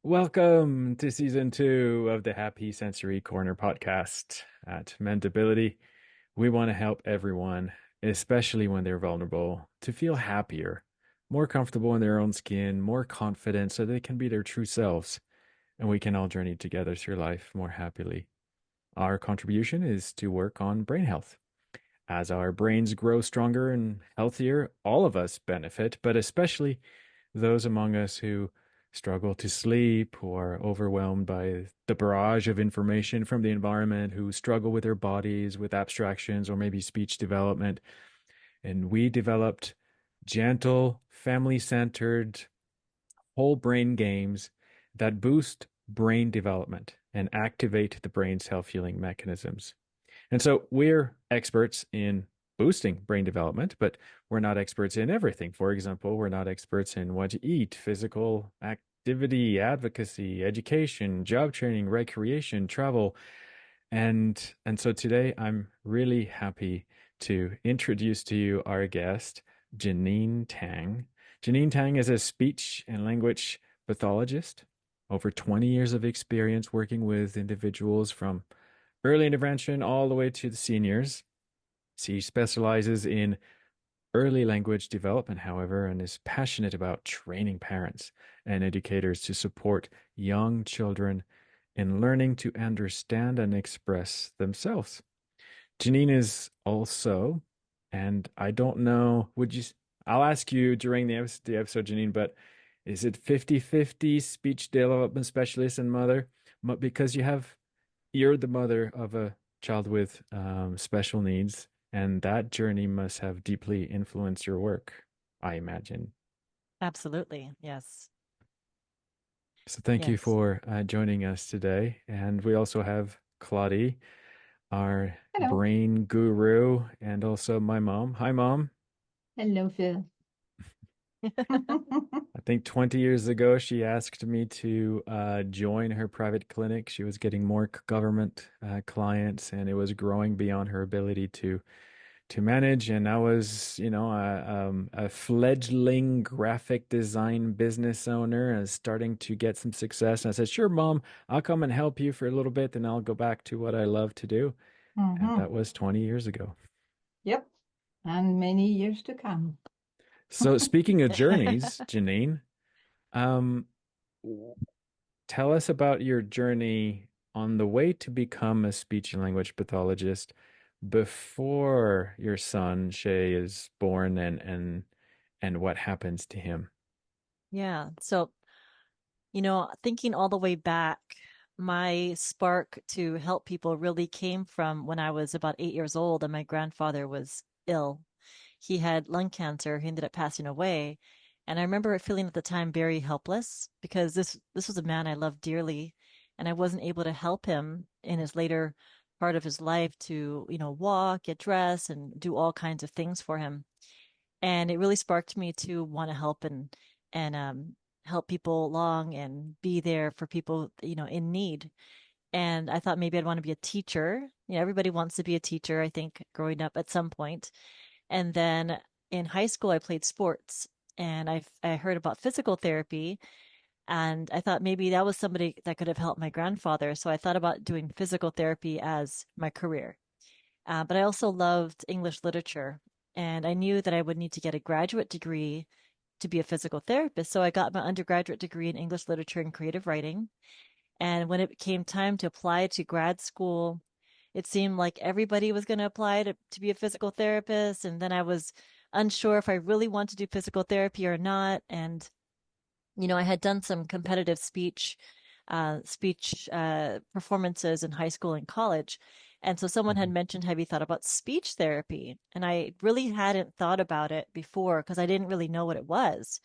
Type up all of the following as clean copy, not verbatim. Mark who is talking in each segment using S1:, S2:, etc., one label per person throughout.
S1: Welcome to season two of the Happy Sensory Corner podcast. At Mendability, we want to help everyone, especially when they're vulnerable, to feel happier, more comfortable in their own skin, more confident so they can be their true selves, and we can all journey together through life more happily. Our contribution is to work on brain health. As our brains grow stronger and healthier, all of us benefit, but especially those among us who struggle to sleep, who are overwhelmed by the barrage of information from the environment, who struggle with their bodies, with abstractions, or maybe speech development. And we developed gentle, family centered, whole brain games that boost brain development and activate the brain's self healing mechanisms. And so we're experts in boosting brain development, but we're not experts in everything. For example, we're not experts in what to eat, physical activity, advocacy, education, job training, recreation, travel. And so today I'm really happy to introduce to you our guest, Jeaneen Tang. Jeaneen Tang is a speech and language pathologist, over 20 years of experience working with individuals from early intervention all the way to the seniors. She specializes in early language development, however, and is passionate about training parents and educators to support young children in learning to understand and express themselves. Jeaneen is also, and I don't know, I'll ask you during the episode, Jeaneen, but is it 50-50 speech development specialist and mother? Because you're the mother of a child with special needs, and that journey must have deeply influenced your work, I imagine.
S2: Absolutely. Yes.
S1: So thank you
S2: Yes.
S1: for joining us today. And we also have Claudie, our
S3: Hello.
S1: brain guru, and also my mom. Hi, Mom.
S3: Hello, Phil.
S1: I think 20 years ago, she asked me to join her private clinic. She was getting more government clients, and it was growing beyond her ability to manage. And I was, a fledgling graphic design business owner and starting to get some success. And I said, "Sure, Mom, I'll come and help you for a little bit, and I'll go back to what I love to do." And that
S3: Hmm.
S1: was 20 years ago.
S3: Yep. And many years to come.
S1: So speaking of journeys, Jeaneen, um, w- tell us about your journey on the way to become a speech and language pathologist before your son Shay is born and what happens to him.
S2: Yeah. So, thinking all the way back, my spark to help people really came from when I was about 8 years old and my grandfather was ill. He had lung cancer. He ended up passing away. And I remember feeling at the time very helpless because this was a man I loved dearly, and I wasn't able to help him in his later part of his life to, walk, get dressed, and do all kinds of things for him. And it really sparked me to want to help and help people along and be there for people, in need. And I thought maybe I'd want to be a teacher. Everybody wants to be a teacher, I think, growing up at some point. And then in high school, I played sports, and I heard about physical therapy, and I thought maybe that was somebody that could have helped my grandfather. So I thought about doing physical therapy as my career. But I also loved English literature, and I knew that I would need to get a graduate degree to be a physical therapist. So I got my undergraduate degree in English literature and creative writing. And when it came time to apply to grad school, it seemed like everybody was going to apply to be a physical therapist. And then I was unsure if I really want to do physical therapy or not. And I had done some competitive speech performances in high school and college. And so someone had
S1: Mhm.
S2: mentioned, have you thought about speech therapy? And I really hadn't thought about it before because I didn't really know what it was.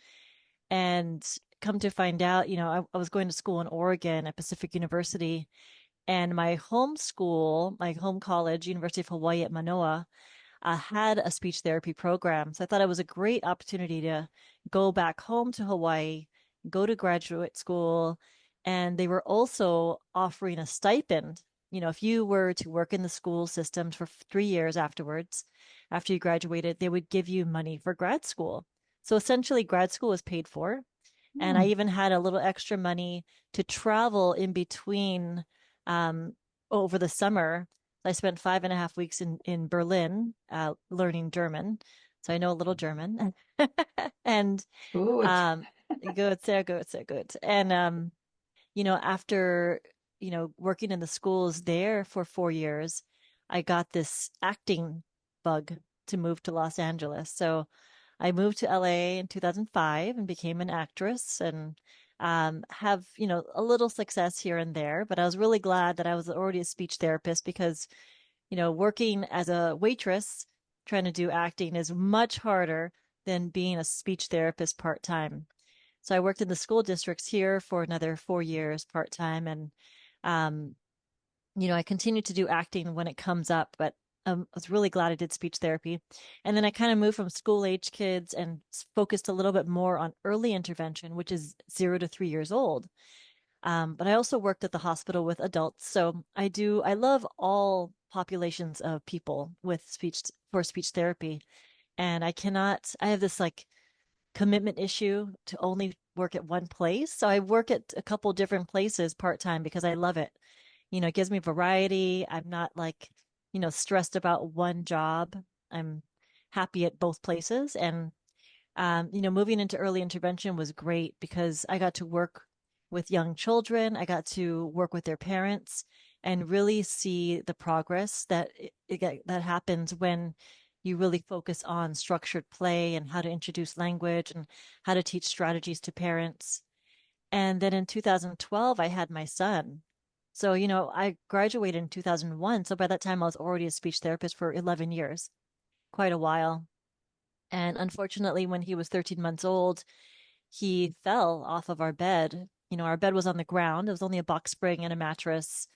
S2: And come to find out, I was going to school in Oregon at Pacific University, and my home school, my home college, University of Hawaii at Manoa, had a speech therapy program. So I thought it was a great opportunity to go back home to Hawaii, go to graduate school, and they were also offering a stipend. If you were to work in the school systems for 3 years afterwards, after you graduated, they would give you money for grad school. So essentially, grad school was paid for. And I
S3: Hmm.
S2: even had a little extra money to travel in between um, over the summer. I spent 5.5 weeks in Berlin learning German. So I know a little German. And
S3: Good.
S2: um, good, sehr good, sehr good. And after, working in the schools there for 4 years, I got this acting bug to move to Los Angeles. So I moved to LA in 2005 and became an actress and have, a little success here and there. But I was really glad that I was already a speech therapist because, working as a waitress, trying to do acting is much harder than being a speech therapist part time. So I worked in the school districts here for another 4 years part time. And, um, I continue to do acting when it comes up, but I was really glad I did speech therapy. And then I kind of moved from school age kids and focused a little bit more on early intervention, which is 0 to 3 years old. But I also worked at the hospital with adults. So I love all populations of people with speech therapy. And I have this like commitment issue to only work at one place. So I work at a couple different places part time because I love it. It gives me variety. I'm not like, stressed about one job. I'm happy at both places. And, moving into early intervention was great because I got to work with young children. I got to work with their parents and really see the progress that happens when you really focus on structured play and how to introduce language and how to teach strategies to parents. And then in 2012, I had my son. So, I graduated in 2001. So by that time, I was already a speech therapist for 11 years, quite a while. And unfortunately, when he was 13 months old, he fell off of our bed. Our bed was on the ground. It was only a box spring and a mattress.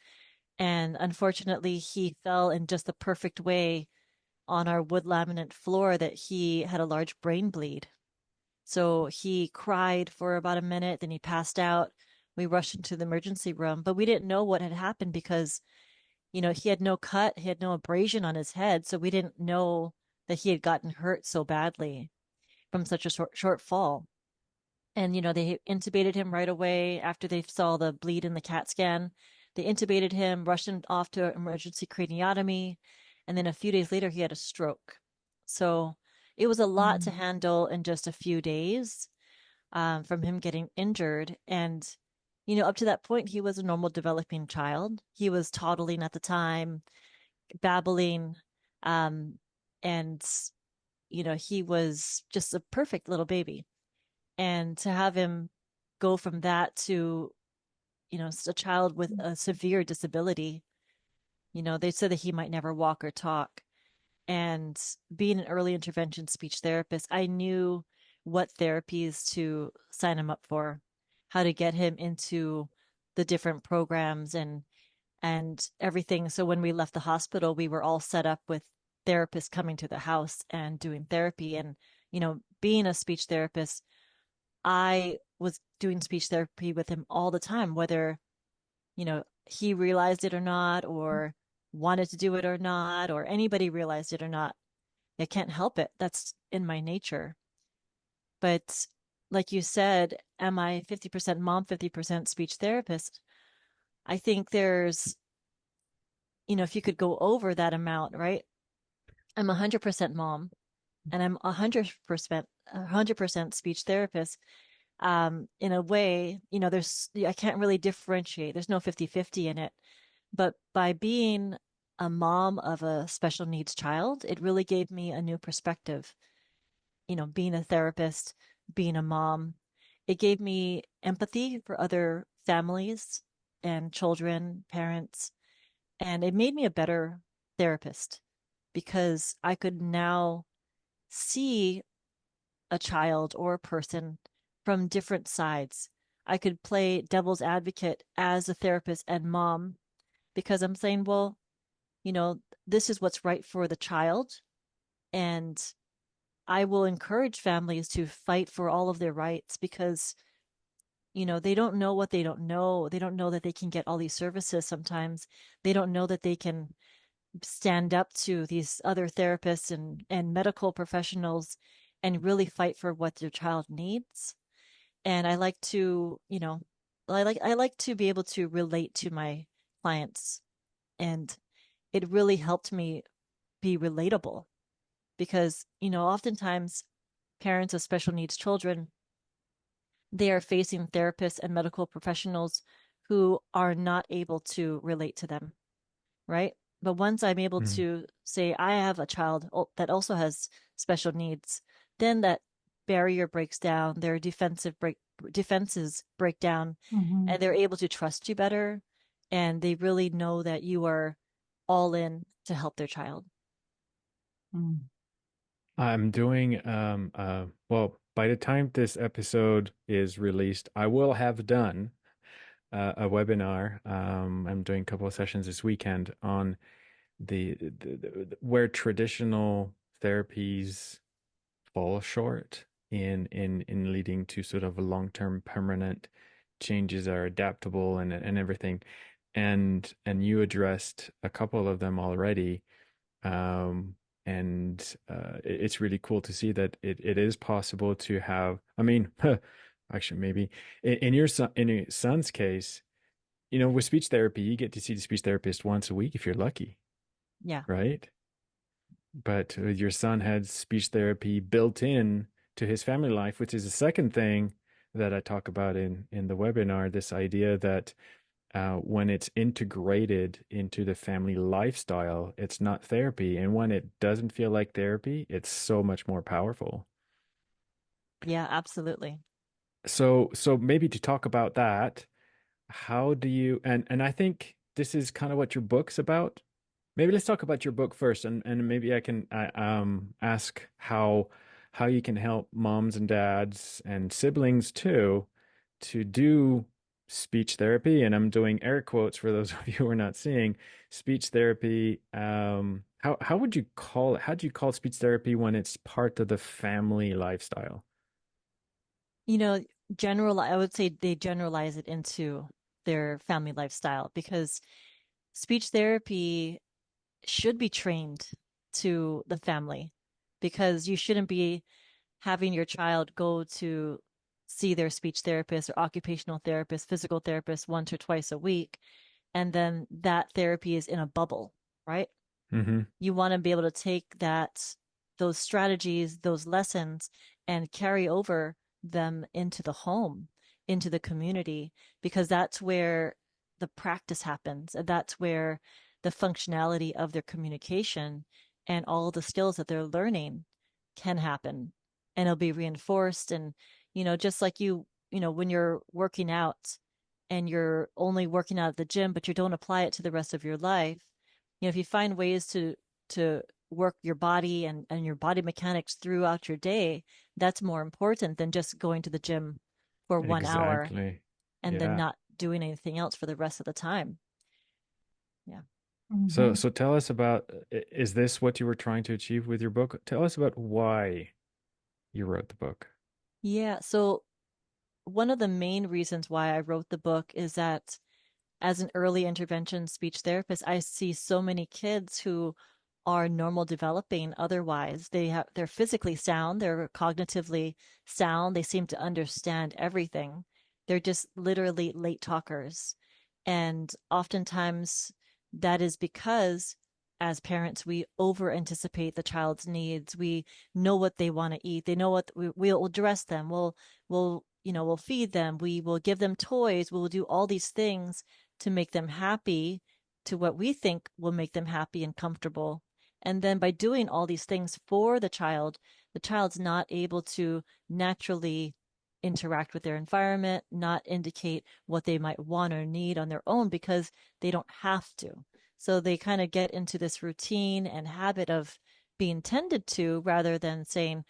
S2: And unfortunately, he fell in just the perfect way on our wood laminate floor that he had a large brain bleed. So he cried for about a minute, then he passed out. We rushed into the emergency room, but we didn't know what had happened because, he had no cut, he had no abrasion on his head. So we didn't know that he had gotten hurt so badly from such a short fall. And, they intubated him right away after they saw the bleed in the CAT scan. They intubated him, rushed him off to emergency craniotomy. And then a few days later, he had a stroke. So it was a lot to
S3: Mm.
S2: handle in just a few days from him getting injured. And, up to that point, he was a normal developing child. He was toddling at the time, babbling. Um, and, he was just a perfect little baby. And to have him go from that to, a child with a severe disability, they said that he might never walk or talk. And being an early intervention speech therapist, I knew what therapies to sign him up for, how to get him into the different programs and everything. So when we left the hospital, we were all set up with therapists coming to the house and doing therapy. And, being a speech therapist, I was doing speech therapy with him all the time, whether, he realized it or not, or wanted to do it or not, or anybody realized it or not. I can't help it. That's in my nature. But like you said, am I 50% mom, 50% speech therapist? I think there's, if you could go over that amount, right? I'm 100% mom and I'm 100% speech therapist. In a way, I can't really differentiate. There's no 50-50 in it. But by being a mom of a special needs child, it really gave me a new perspective. Being a therapist, being a mom, it gave me empathy for other families and children, parents, and it made me a better therapist because I could now see a child or a person from different sides. I could play devil's advocate as a therapist and mom because I'm saying, well, this is what's right for the child. And I will encourage families to fight for all of their rights because, they don't know what they don't know. They don't know that they can get all these services sometimes. They don't know that they can stand up to these other therapists and medical professionals and really fight for what their child needs. And I like to, I like to be able to relate to my clients, and it really helped me be relatable because, oftentimes parents of special needs children, they are facing therapists and medical professionals who are not able to relate to them, right? But once I'm able
S1: Mm.
S2: to say I have a child that also has special needs, then that barrier breaks down, their defenses break down,
S3: Mm-hmm.
S2: and they're able to trust you better, and they really know that you are all in to help their child.
S3: Mm.
S1: I'm doing well, by the time this episode is released, I will have done a webinar. I'm doing a couple of sessions this weekend on where traditional therapies fall short in leading to sort of a long-term permanent changes that are adaptable and everything. And you addressed a couple of them already. Um, and it's really cool to see that it is possible to have, I mean, actually maybe in your son's case, with speech therapy, you get to see the speech therapist once a week if you're lucky,
S2: Yeah.
S1: right? But your son had speech therapy built in to his family life, which is the second thing that I talk about in the webinar, this idea that when it's integrated into the family lifestyle, it's not therapy. And when it doesn't feel like therapy, it's so much more powerful.
S2: Yeah, absolutely.
S1: So maybe to talk about that, how do you and I think this is kind of what your book's about. Maybe let's talk about your book first, and maybe I can ask how you can help moms and dads and siblings too to do speech therapy. And I'm doing air quotes for those of you who are not seeing speech therapy. How would you call it? How do you call speech therapy when it's part of the family lifestyle?
S2: You know, I would say they generalize it into their family lifestyle because speech therapy should be trained to the family because you shouldn't be having your child go to see their speech therapist or occupational therapist, physical therapist once or twice a week, and then that therapy is in a bubble, right?
S1: Hmm.
S2: You want to be able to take those strategies, those lessons, and carry over them into the home, into the community, because that's where the practice happens. And that's where the functionality of their communication and all the skills that they're learning can happen. And it'll be reinforced. And, just like when you're working out and you're only working out at the gym, but you don't apply it to the rest of your life, if you find ways to work your body and your body mechanics throughout your day, that's more important than just going to the gym for 1 hour
S1: Exactly.
S2: and then
S1: Yeah.
S2: not doing anything else for the rest of the time. Yeah.
S1: So,
S3: Mm-hmm.
S1: so tell us about, is this what you were trying to achieve with your book? Tell us about why you wrote the book.
S2: Yeah. So one of the main reasons why I wrote the book is that as an early intervention speech therapist, I see so many kids who are normal developing otherwise. They're physically sound, they're cognitively sound, they seem to understand everything. They're just literally late talkers. And oftentimes that is because as parents, we over anticipate the child's needs. We know what they want to eat. They know what we'll dress them. We'll feed them. We will give them toys. We'll do all these things to make them happy, to what we think will make them happy and comfortable. And then by doing all these things for the child's not able to naturally interact with their environment, not indicate what they might want or need on their own because they don't have to. So they kind of get into this routine and habit of being tended to rather than saying,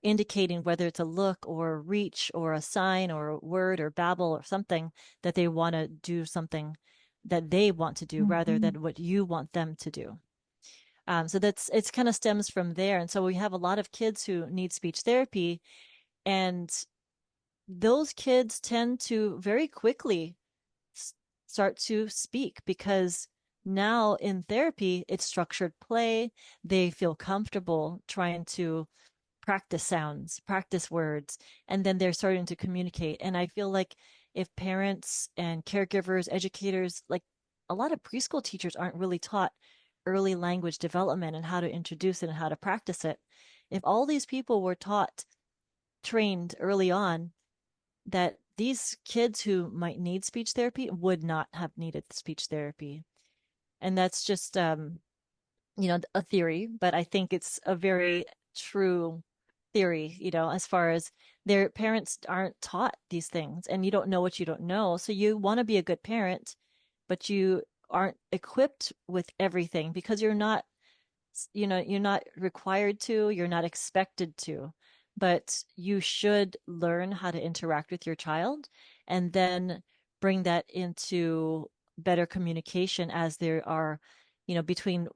S2: indicating whether it's a look or a reach or a sign or a word or babble or something that they want to do something that they want to do rather
S3: Mm-hmm.
S2: than what you want them to do. So it's kind of stems from there. And so we have a lot of kids who need speech therapy, and those kids tend to very quickly start to speak because now in therapy, it's structured play. They feel comfortable trying to practice sounds, practice words, and then they're starting to communicate. And I feel like if parents and caregivers, educators, like a lot of preschool teachers aren't really taught early language development and how to introduce it and how to practice it. If all these people were taught, trained early on, that these kids who might need speech therapy would not have needed speech therapy. And that's just a theory, but I think it's a very true theory, as far as their parents aren't taught these things and you don't know what you don't know. So you want to be a good parent, but you aren't equipped with everything because you're not required to, you're not expected to, but you should learn how to interact with your child and then bring that into better communication as there are, between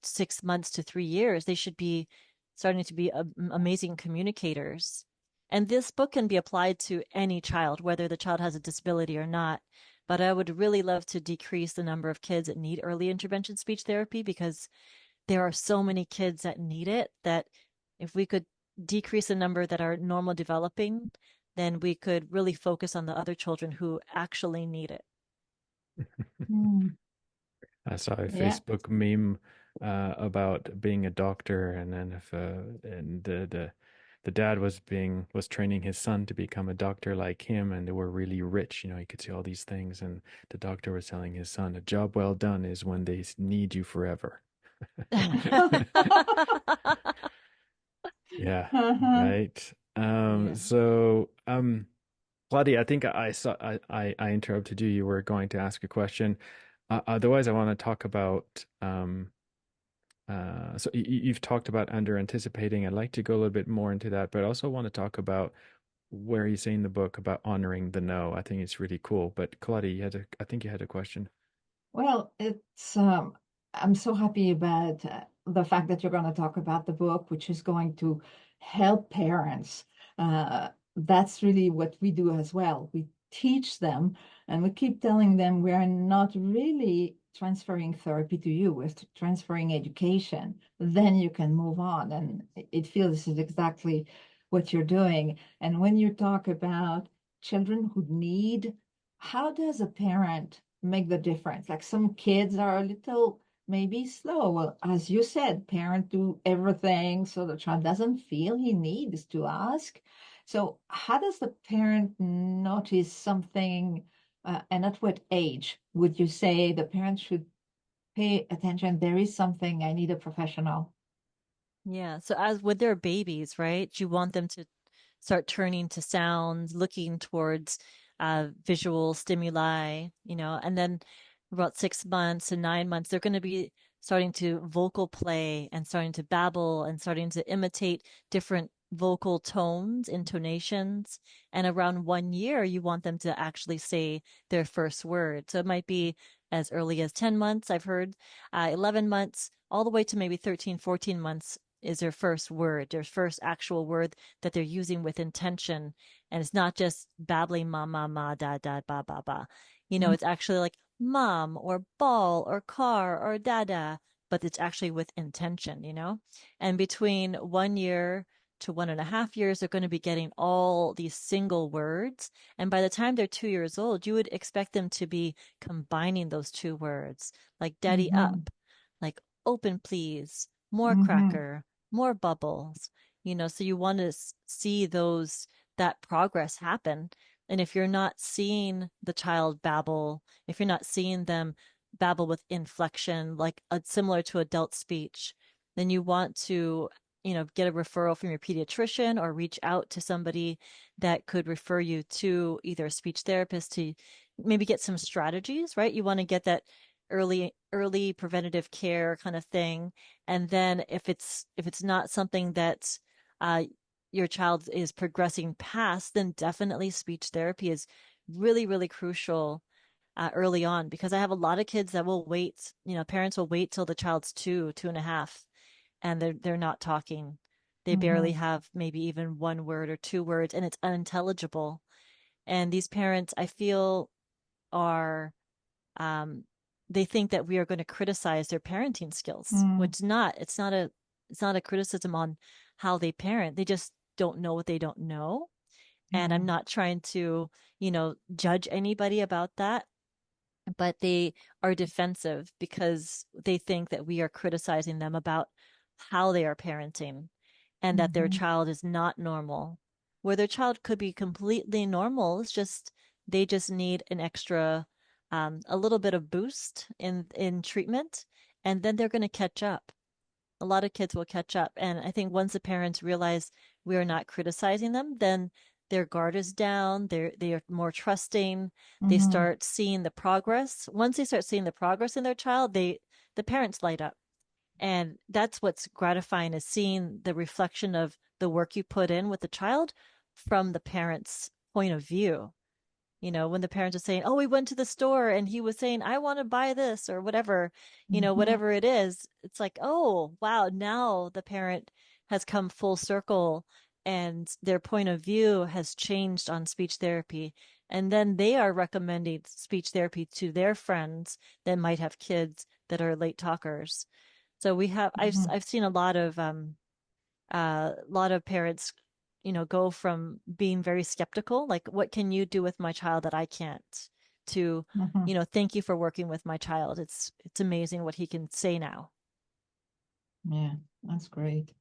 S2: 6 months to 3 years, they should be starting to be amazing communicators. And this book can be applied to any child, whether the child has a disability or not. But I would really love to decrease the number of kids that need early intervention speech therapy because there are so many kids that need it that if we could decrease the number that are normal developing, then we could really focus on the other children who actually need it.
S3: Mm.
S1: I saw a
S3: Yeah.
S1: Facebook meme about being a doctor, and then if and the dad was training his son to become a doctor like him, and they were really rich. He could see all these things, and the doctor was telling his son, "A job well done is when they need you forever." Yeah,
S3: Uh-huh.
S1: right.
S2: Yeah.
S1: Claudie, I think I saw I interrupted you. You were going to ask a question. Otherwise, I want to talk about so you've talked about under anticipating. I'd like to go a little bit more into that, but I also want to talk about where you say in the book about honoring the no. I think it's really cool. But Claudie, I think you had a question.
S3: Well, I'm so happy about the fact that you're going to talk about the book, which is going to help parents. That's really what we do as well. We teach them and we keep telling them we are not really transferring therapy to you, we're transferring education. Then you can move on. And it feels this is exactly what you're doing. And when you talk about children who need, how does a parent make the difference? Like some kids are a little maybe slow. Well, as you said, parents do everything so the child doesn't feel he needs to ask. So how does the parent notice something, and at what age would you say the parent should pay attention? There is something, I need a professional.
S2: Yeah. So as with their babies, right? You want them to start turning to sounds, looking towards visual stimuli, and then about 6 months to 9 months, they're going to be starting to vocal play and starting to babble and starting to imitate different vocal tones, intonations. And around 1 year, you want them to actually say their first word. So it might be as early as 10 months, I've heard, 11 months, all the way to maybe 13, 14 months is their first word, their first actual word that they're using with intention. And it's not just babbling ma, ma, ma, da, da, ba, ba, ba.
S3: Mhm.
S2: It's actually like mom or ball or car or dada, but it's actually with intention. And between 1 year to 1.5 years, they're going to be getting all these single words. And by the time they're 2 years old, you would expect them to be combining those two words, like daddy
S3: Mhm.
S2: up, like open please, more
S3: Mhm.
S2: cracker, more bubbles. So you want to see that progress happen. And if you're not seeing the child babble, if you're not seeing them babble with inflection, like similar to adult speech, then you want to, get a referral from your pediatrician or reach out to somebody that could refer you to either a speech therapist to maybe get some strategies, right? You want to get that early preventative care kind of thing. And then if it's not something that uh, your child is progressing past, then definitely speech therapy is really, really crucial early on, because I have a lot of kids that will wait, parents will wait till the child's 2.5, and they're not talking. They barely
S3: Mhm.
S2: have maybe even one word or two words, and it's unintelligible. And these parents, I feel, are um, they think that we are going to criticize their parenting skills,
S3: Mhm.
S2: which not. It's not a criticism on how they parent. They just don't know what they don't know. And I'm not trying to, judge anybody about that, but they are defensive because they think that we are criticizing them about how they are parenting and that their
S3: Mhm.
S2: child is not normal, where their child could be completely normal. It's just they just need an extra, a little bit of boost in treatment, and then they're going to catch up. A lot of kids will catch up, and I think once the parents realize we are not criticizing them, then their guard is down. They are more trusting. They
S3: Mhm.
S2: start seeing the progress. Once they start seeing the progress in their child, the parents light up, and that's what's gratifying, is seeing the reflection of the work you put in with the child from the parents' point of view. When the parents are saying, "Oh, we went to the store and he was saying, I want to buy this," or whatever,
S3: Mhm.
S2: whatever it is, it's like, oh, wow, now the parent has come full circle and their point of view has changed on speech therapy. And then they are recommending speech therapy to their friends that might have kids that are late talkers. So
S3: Mhm.
S2: I've seen a lot of parents, go from being very skeptical, like, what can you do with my child that I can't, to,
S3: Mhm.
S2: thank you for working with my child. It's amazing what he can say now.
S3: Yeah, that's great.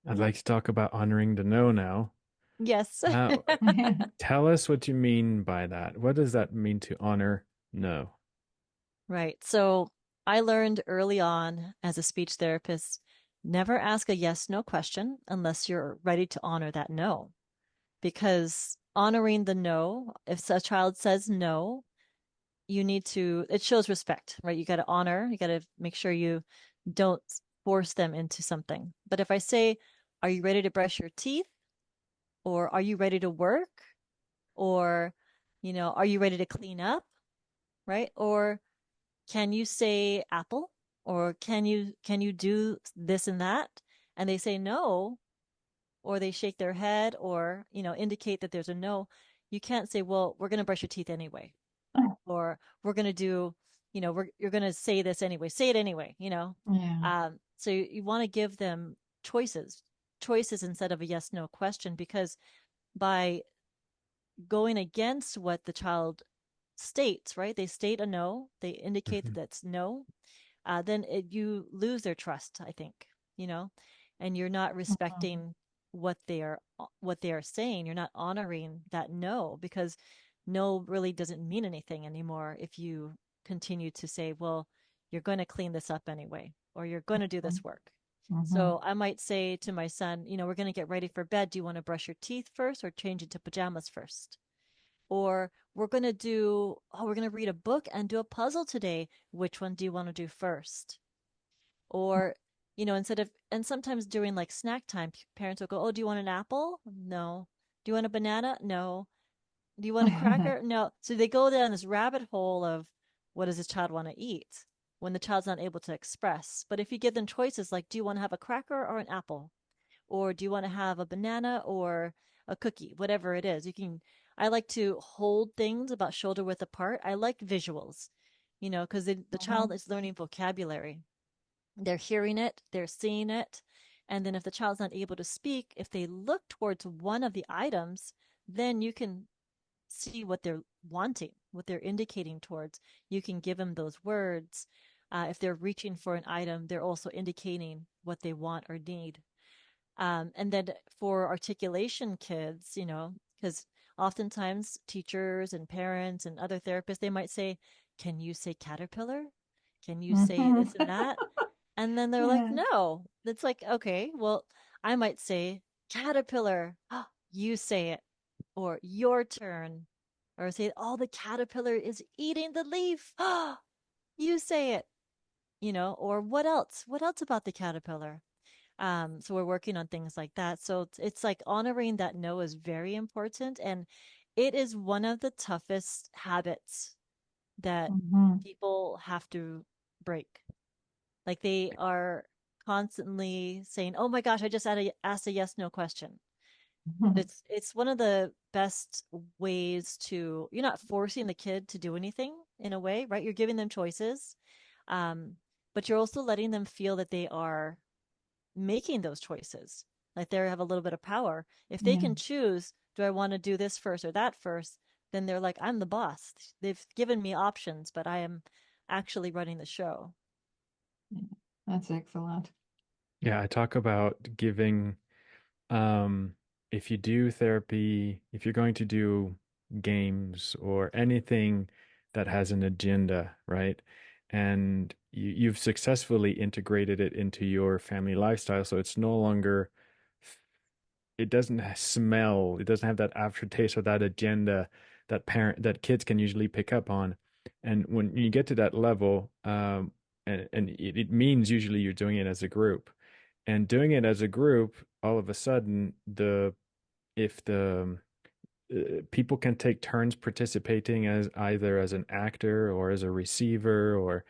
S1: I'd like to talk about honoring the no now.
S2: Yes.
S1: How, tell us what you mean by that. What does that mean to honor no?
S2: Right. So I learned early on as a speech therapist, never ask a yes no question unless you're ready to honor that no. Because honoring the no, if a child says no, it shows respect, right? You got to honor, you got to make sure you don't force them into something. But if I say, are you ready to brush your teeth? Or are you ready to work? Or, are you ready to clean up? Right? Or can you say apple? Or can you do this and that? And they say no, or they shake their head, or, indicate that there's a no. You can't say, well, we're going to brush your teeth anyway, or we're going to do, you're going to say this anyway, say it anyway.
S3: Yeah.
S2: So you want to give them choices instead of a yes no question, because by going against what the child states, right, they state a no, they indicate that
S1: Mhm.
S2: that's no, then you lose their trust, I think, you know, and you're not
S3: Mhm.
S2: respecting what they are saying. You're not honoring that no, because no really doesn't mean anything anymore if you continue to say, well, you're going to clean this up anyway, or you're going to do this work.
S3: Mhm.
S2: So I might say to my son, we're going to get ready for bed. Do you want to brush your teeth first or change into pajamas first? Or we're going to read a book and do a puzzle today. Which one do you want to do first? Or, and sometimes during like snack time, parents will go, "Oh, do you want an apple? No. Do you want a banana? No. Do you want a cracker? No." So they go down this rabbit hole of, what does this child want to eat when the child's not able to express? But if you give them choices like, do you want to have a cracker or an apple? Or do you want to have a banana or a cookie? Whatever it is. I like to hold things about shoulder width apart. I like visuals, because the child
S3: Mhm.
S2: is learning vocabulary. They're hearing it, they're seeing it. And then if the child's not able to speak, if they look towards one of the items, then you can see what they're wanting, what they're indicating towards. You can give them those words. If they're reaching for an item, they're also indicating what they want or need. And then for articulation kids, because oftentimes teachers and parents and other therapists, they might say, "Can you say caterpillar? Can you say
S3: Mhm.
S2: this and that?" And then they're like,
S3: Yeah.
S2: "No." It's like, okay, well, I might say caterpillar. You say it, or your turn, or say, "Oh, the caterpillar is eating the leaf." You say it, or what else? What else about the caterpillar? So we're working on things like that. So it's like honoring that no is very important. And it is one of the toughest habits that
S3: Mhm.
S2: people have to break. Like they are constantly saying, "Oh my gosh, I just asked a yes no question." But
S3: Mhm.
S2: it's one of the best ways to, you're not forcing the kid to do anything in a way, right? You're giving them choices. Um, but you're also letting them feel that they are making those choices. Like they have a little bit of power. If they
S3: Yeah.
S2: can choose, do I want to do this first or that first? Then they're like, I'm the boss. They've given me options, but I am actually running the show.
S3: Yeah. That's excellent.
S1: Yeah, I talk about giving, um, if you do therapy, if you're going to do games or anything that has an agenda, right? And you've successfully integrated it into your family lifestyle, so it's no longer, it doesn't smell, it doesn't have that aftertaste or that agenda that kids can usually pick up on. And when you get to that level, and it means usually you're doing it as a group. And doing it as a group, all of a sudden, the if the people can take turns participating as either as an actor or as a receiver, or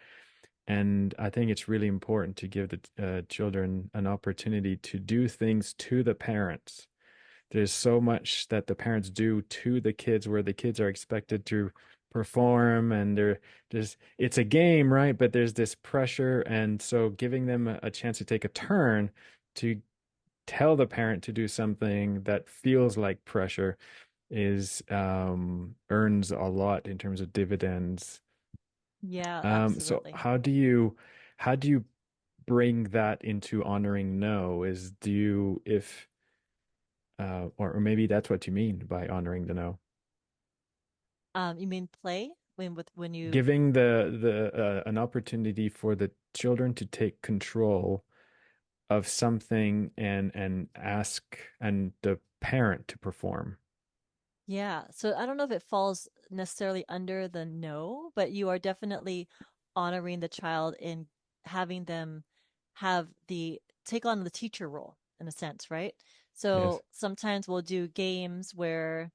S1: and I think it's really important to give the children an opportunity to do things to the parents. There's so much that the parents do to the kids where the kids are expected to perform, and there's it's a game, right? But there's this pressure, and so giving them a chance to take a turn to tell the parent to do something that feels like pressure is earns a lot in terms of dividends.
S2: Yeah,
S1: So
S2: absolutely.
S1: how do you bring that into honoring no? Is do you if or maybe that's what you mean by honoring the no.
S2: You mean play when you
S1: Giving the an opportunity for the children to take control of something and ask and the parent to perform.
S2: yeah. So I don't know if it falls necessarily under the no, but you are definitely honoring the child in having them have the take on the teacher role in a sense, right?
S1: Yes.
S2: So sometimes we'll do games where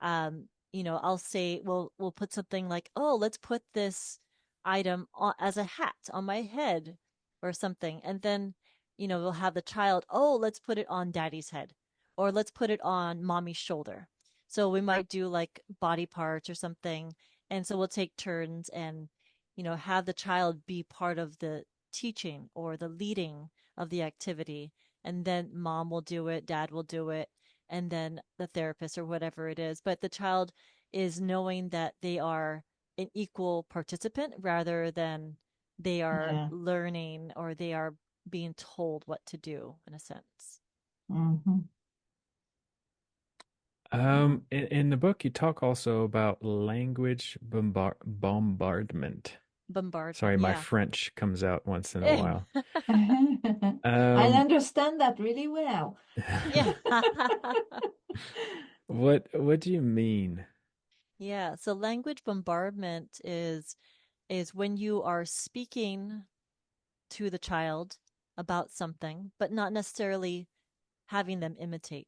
S2: I'll say we'll put something like, "Oh, let's put this item as a hat on my head or something." And then, we'll have the child, "Oh, let's put it on daddy's head or let's put it on mommy's shoulder." So we might do like body parts or something. And so we'll take turns and, have the child be part of the teaching or the leading of the activity. And then mom will do it, dad will do it, and then the therapist or whatever it is. But the child is knowing that they are an equal participant rather than they are
S3: Yeah.
S2: learning or they are being told what to do in a sense.
S3: Hmm. Wow.
S1: In the book, you talk also about language bombardment.
S2: Bombardment,
S1: Sorry, my
S2: yeah.
S1: French comes out once in a while.
S3: I
S1: Um,
S3: understand that really well.
S2: Yeah.
S1: what do you mean?
S2: Yeah. So language bombardment is when you are speaking to the child about something, but not necessarily having them imitate,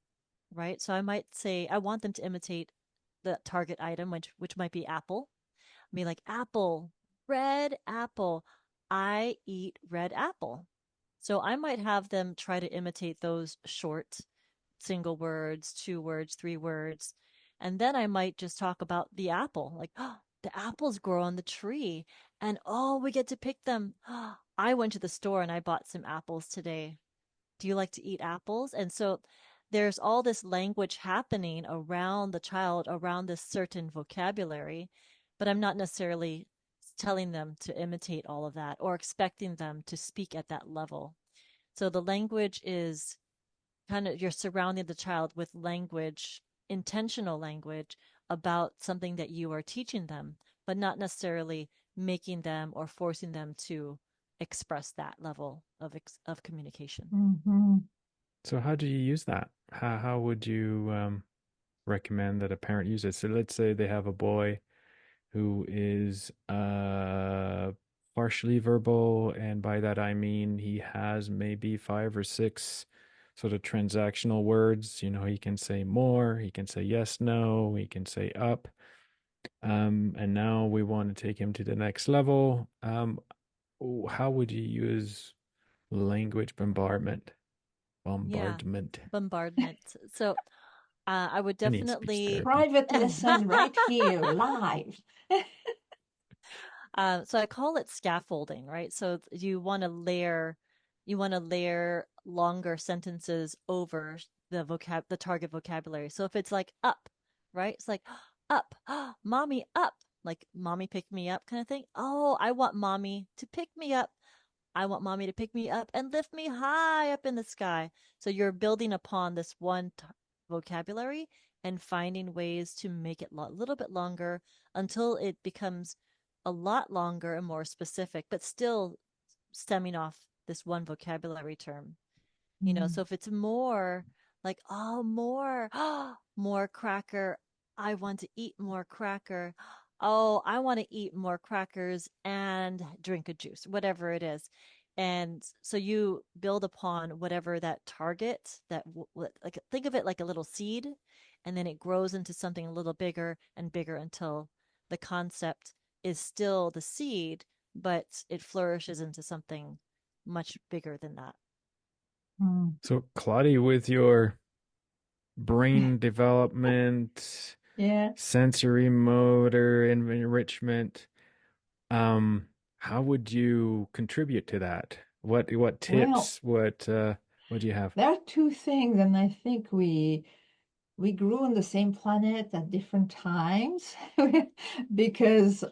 S2: right? So I might say I want them to imitate the target item, which might be apple. I mean, like apple, red apple. I eat red apple. So I might have them try to imitate those short single words, 2 words, 3 words. And then I might just talk about the apple, like, oh, the apples grow on the tree. And oh, we get to pick them. Oh, I went to the store and I bought some apples today. Do you like to eat apples? And so there's all this language happening around the child, around this certain vocabulary, but I'm not necessarily telling them to imitate all of that or expecting them to speak at that level. So the language is kind of you're surrounding the child with language, intentional language about something that you are teaching them, but not necessarily making them or forcing them to express that level of communication.
S3: Hmm.
S1: So how do you use that? How would you recommend that a parent use it? So let's say they have a boy who is partially verbal, and by that I mean he has maybe 5 or 6 sort of transactional words. He can say more, he can say yes, no, he can say up. And now we want to take him to the next level. How would you use language bombardment?
S2: Yeah,
S1: Bombardment.
S2: bombardment. So I would
S1: I need speech
S2: definitely.
S1: therapy.
S3: Private lesson right here, live.
S2: So I call it scaffolding, right? So you want to layer you want to layer longer sentences over the target vocabulary. So if it's like up, right? It's like up, mommy up, like mommy pick me up kind of thing. Oh, I want mommy to pick me up. I want mommy to pick me up and lift me high up in the sky. So you're building upon this vocabulary and finding ways to make it a little bit longer until it becomes a lot longer and more specific, but still stemming off this one vocabulary term.
S3: Mm.
S2: So if it's more like, oh, more, more cracker, I want to eat more cracker. Oh, I want to eat more crackers and drink a juice, whatever it is. And so you build upon whatever that target like think of it like a little seed, and then it grows into something a little bigger and bigger until the concept is still the seed, but it flourishes into something much bigger than that.
S3: Mm.
S1: So, Claudie, with your brain development,
S3: Yeah.
S1: sensory motor enrichment, um, how would you contribute to that? What
S3: Well,
S1: tips, what do you have?
S3: there are two things, and I think we grew on the same planet at different times because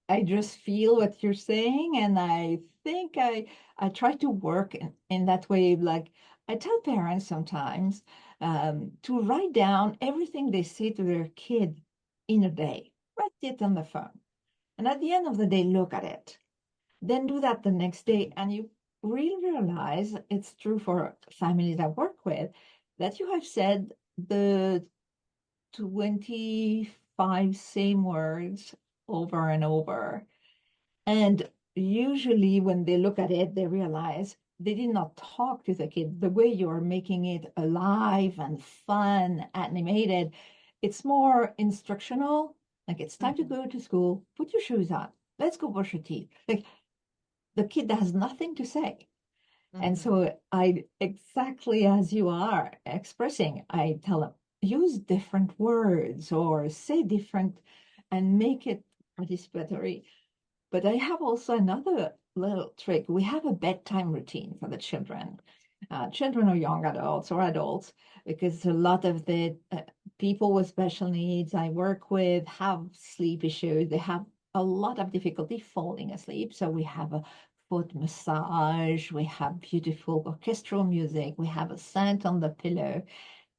S3: I just feel what you're saying, and I think I try to work in that way. Like I tell parents sometimes to write down everything they say to their kid in a day. Write it on the phone, and at the end of the day, look at it. Then do that the next day, and you really realize it's true for families I work with that you have said the 25 same words over and over. And usually, when they look at it, they realize they did not talk to the kid the way you're making it alive and fun, animated. It's more instructional. Like it's time to
S2: Mm-hmm.
S3: go to school, put your shoes on, let's go brush your teeth. Like the kid has nothing to say. And
S2: Mm-hmm.
S3: so I, exactly as you are expressing, I tell them, use different words or say different and make it participatory. But I have also another little trick. We have a bedtime routine for the children. Children or young adults or adults, because a lot of the people with special needs I work with have sleep issues. They have a lot of difficulty falling asleep. So we have a foot massage, we have beautiful orchestral music, we have a scent on the pillow.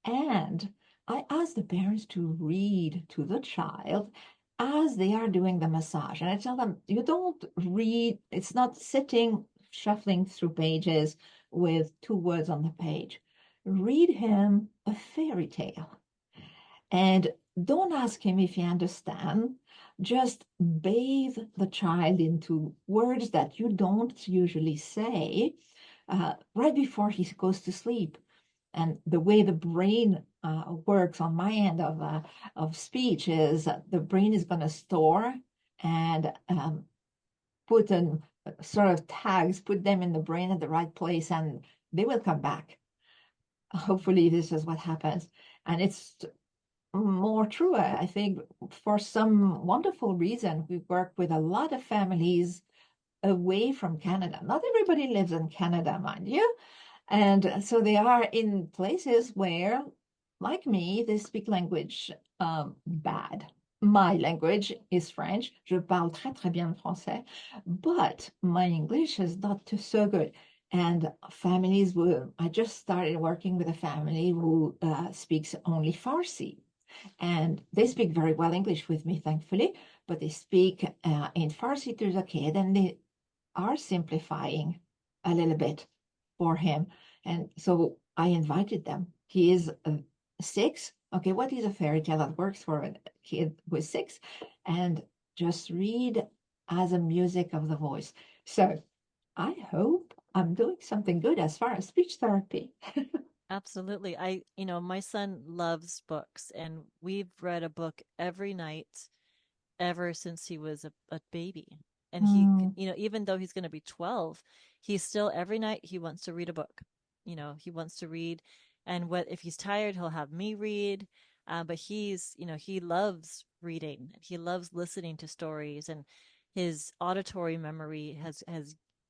S3: And I ask the parents to read to the child as they are doing the massage. And I tell them, you don't read, it's not sitting, shuffling through pages with two words on the page. Read him a fairy tale. And don't ask him if he understands. Just bathe the child into words that you don't usually say right before he goes to sleep. And the way the brain works on my end of speech is the brain is going to store and put in sort of tags, put them in the brain at the right place, and they will come back. Hopefully, this is what happens. And it's more true, I think, for some wonderful reason. We work with a lot of families away from Canada. Not everybody lives in Canada, mind you. And so they are in places where, like me, they speak language bad. My language is French. Je parle très, très bien français, but my English is not so good. And families will, I just started working with a family who speaks only Farsi. And they speak very well English with me, thankfully, but they speak in Farsi to the kid, and they are simplifying a little bit for him. And so I invited them. He is 6. Okay, what is a fairy tale that works for a kid with 6? And just read as a music of the voice. So I hope I'm doing something good as far as speech therapy.
S2: Absolutely. My son loves books, and we've read a book every night ever since he was a baby. And
S3: Mm,
S2: even though he's going to be 12, he's still every night he wants to read a book. He wants to read. And what if he's tired, he'll have me read. But he loves reading. He loves listening to stories, and his auditory memory has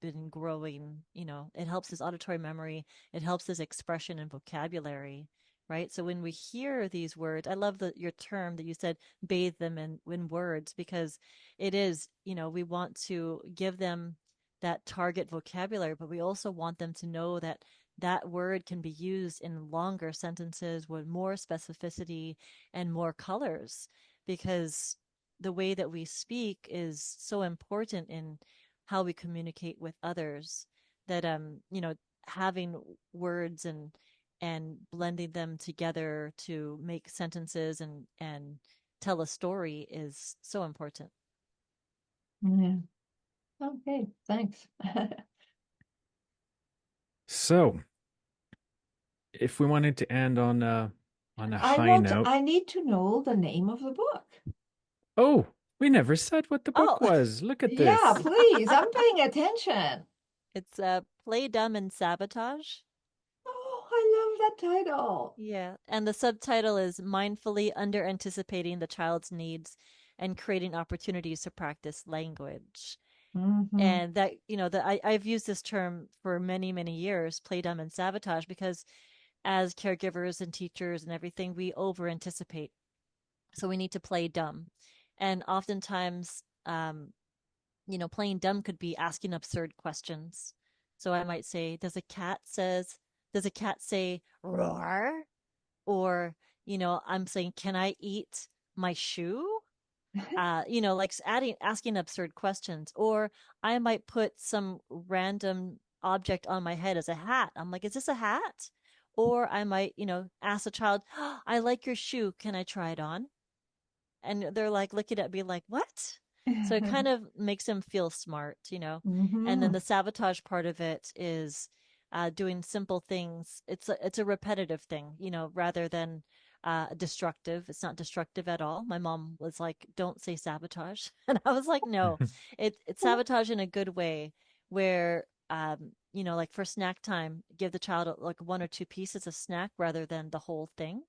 S2: been growing. It helps his auditory memory, it helps his expression and vocabulary, right? So when we hear these words, I love your term that you said, bathe them in words, because it is, we want to give them that target vocabulary, but we also want them to know that that word can be used in longer sentences with more specificity and more colors, because the way that we speak is so important in how we communicate with others, that having words and blending them together to make sentences and tell a story is so important.
S3: Yeah. Okay, thanks.
S1: So, if we wanted to end on a high note,
S3: I need to know the name of the book.
S1: oh, we never said what the book
S2: Oh,
S1: was. Look at
S3: Yeah,
S1: this.
S3: please. I'm paying attention.
S2: it's Play Dumb and Sabotage.
S3: Oh, I love that title.
S2: Yeah. And the subtitle is Mindfully Under Anticipating the Child's Needs and Creating Opportunities to Practice Language.
S3: Hmm.
S2: And that, I've used this term for many, many years, play dumb and sabotage, because as caregivers and teachers and everything, we over anticipate. So we need to play dumb. And oftentimes, playing dumb could be asking absurd questions. So I might say, does a cat say roar? Or, I'm saying, can I eat my shoe? Like asking absurd questions. Or I might put some random object on my head as a hat. I'm like, is this a hat? Or I might, ask a child, oh, I like your shoe. Can I try it on? And they're like looking at me like, what? So it kind of makes them feel smart. And then
S3: Hmm.
S2: the sabotage part of it is doing simple things. It's a repetitive thing, rather than destructive. It's not destructive at all. My mom was like, "Don't say sabotage," and I was like, "No, it's sabotage in a good way, where like for snack time, give the child like one or two pieces of snack rather than the whole thing.